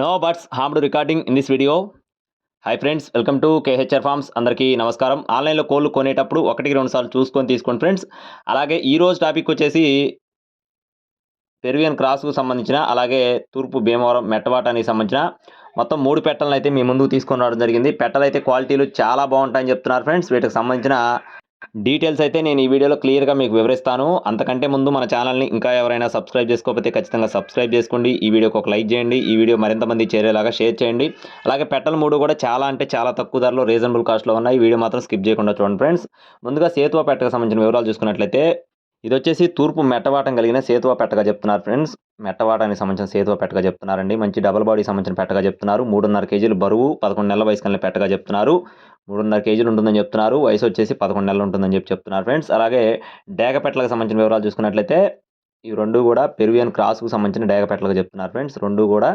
No birds harmed recording in this video. Hi friends, welcome to KHR Farms. అందరికీ నమస్కారం. ఆన్లైన్లో కోళ్ళు కొనేటప్పుడు 1-2 సార్లు చూసుకొని తీసుకోండి ఫ్రెండ్స్. అలాగే ఈరోజు టాపిక్ వచ్చేసి పెరువియన్ క్రాస్కు సంబంధించిన, అలాగే తూర్పు భీమవరం మెట్టవాటానికి సంబంధించిన మొత్తం 3 పెట్టలను అయితే మీ ముందుకు తీసుకొని రావడం జరిగింది. పెట్టలు అయితే క్వాలిటీలు చాలా బాగుంటాయని చెప్తున్నారు ఫ్రెండ్స్. వీటికి సంబంధించిన డీటెయిల్స్ అయితే నేను ఈ వీడియోలో క్లియర్గా మీకు వివరిస్తాను. అంతకంటే ముందు మన ఛానల్ని ఇంకా ఎవరైనా సబ్స్క్రైబ్ చేసుకోకపోతే ఖచ్చితంగా సబ్స్క్రైబ్ చేసుకోండి. ఈ వీడియోకి ఒక లైక్ చేయండి. ఈ వీడియో మరింత మంది చేరేలాగా షేర్ చేయండి. అలాగే పెట్టలు 3 కూడా చాలా అంటే చాలా తక్కువ ధరలో రీజనబుల్ కాస్ట్లో ఉన్నాయి. ఈ వీడియో మాత్రం స్కిప్ చేయకుండా చూడండి ఫ్రెండ్స్. ముందుగా సేతువా పెట్టకు సంబంధించిన వివరాలు చూసుకున్నట్లయితే ఇది వచ్చేసి తూర్పు మెట్టవాటం కలిగిన సేతువా పెట్టగా చెప్తున్నారు ఫ్రెండ్స్. మెట్టవాటానికి సంబంధించిన సేతువా పెట్టగా చెప్తున్నారండి. మంచి డబల్ బాడీ సంబంధించిన పెట్టగా చెప్తున్నారు. 3.5 కేజీలు బరువు, 11 నెలల వయసు కలిగిన పెట్టగా చెప్తున్నారు. 3.5 కేజీలు ఉంటుందని చెప్తున్నారు. వయసు వచ్చేసి 11 నెలలు ఉంటుందని చెప్తున్నారు ఫ్రెండ్స్. అలాగే డేగ పెట్టలకు సంబంధించిన వివరాలు చూసుకున్నట్లయితే ఈ 2 కూడా పెరువియన్ క్రాస్కు సంబంధించిన డేగ పెట్టలకు చెప్తున్నారు ఫ్రెండ్స్. 2 కూడా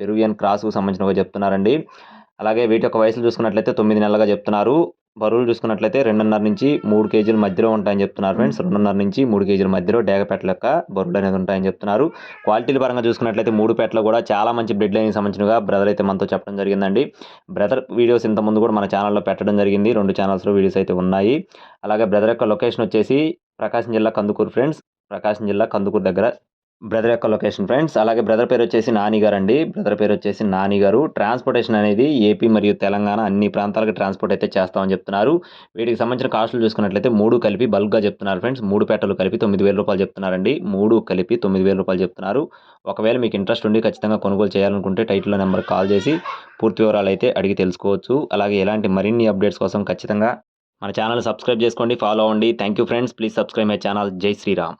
పెరువియన్ క్రాస్కు సంబంధించినవి చెప్తున్నారండి. అలాగే వీటి యొక్క వయసులు చూసుకున్నట్లయితే 9 నెలలుగా చెప్తున్నారు. బరువులు చూసుకున్నట్లయితే 2.5 నుంచి 3 కేజీల మధ్యలో ఉంటాయని చెప్తున్నారు ఫ్రెండ్స్. 2.5 నుంచి 3 కేజీల మధ్యలో డేగ పెట్టల యొక్క బరువులు అనేది ఉంటాయని చెప్తున్నారు. క్వాలిటీల పరంగా చూసుకున్నట్లయితే 3 పెట్టలు కూడా చాలా మంచి బ్లడ్ లైన్కి సంబంధించినగా బ్రదర్ అయితే మనతో చెప్పడం జరిగిందండి. బ్రదర్ వీడియోస్ ఇంతకుముందు కూడా మన ఛానల్లో పెట్టడం జరిగింది. 2 ఛానల్స్లో వీడియోస్ అయితే ఉన్నాయి. అలాగే బ్రదర్ యొక్క లొకేషన్ వచ్చేసి ప్రకాశం జిల్లా కందుకూరు ఫ్రెండ్స్. ప్రకాశం జిల్లా కందుకూరు దగ్గర బ్రదర్ యొక్క లొకేషన్ ఫ్రెండ్స్. అలాగే బ్రదర్ పేరు వచ్చేసి నాని గారు అండి. బ్రదర్ పేరు వచ్చేసి నాని గారు. ట్రాన్స్పోర్టేషన్ అనేది ఏపీ మరియు తెలంగాణ అన్ని ప్రాంతాలకు ట్రాన్స్పోర్ట్ అయితే చేస్తామని చెప్తున్నారు. వీటికి సంబంధించిన కాస్టులు చూసుకున్నట్లయితే 3 కలిపి బల్క్గా చెప్తున్నారు ఫ్రెండ్స్. 3 పెట్టలు కలిపి 9,000 రూపాయలు చెప్తున్నారండి. 3 కలిపి 9,000 రూపాయలు చెప్తున్నారు. ఒకవేళ మీకు ఇంట్రెస్ట్ ఉండి ఖచ్చితంగా కొనుగోలు చేయాలనుకుంటే టైటిల్లో నెంబర్ కాల్ చేసి పూర్తి వివరాలు అయితే అడిగి తెలుసుకోవచ్చు. అలాగే ఇలాంటి మరిన్ని అప్డేట్స్ కోసం ఖచ్చితంగా మన ఛానల్ సబ్స్క్రైబ్ చేసుకోండి, ఫాలో అవ్వండి. Thank you friends. Please subscribe my channel. జై శ్రీరామ్.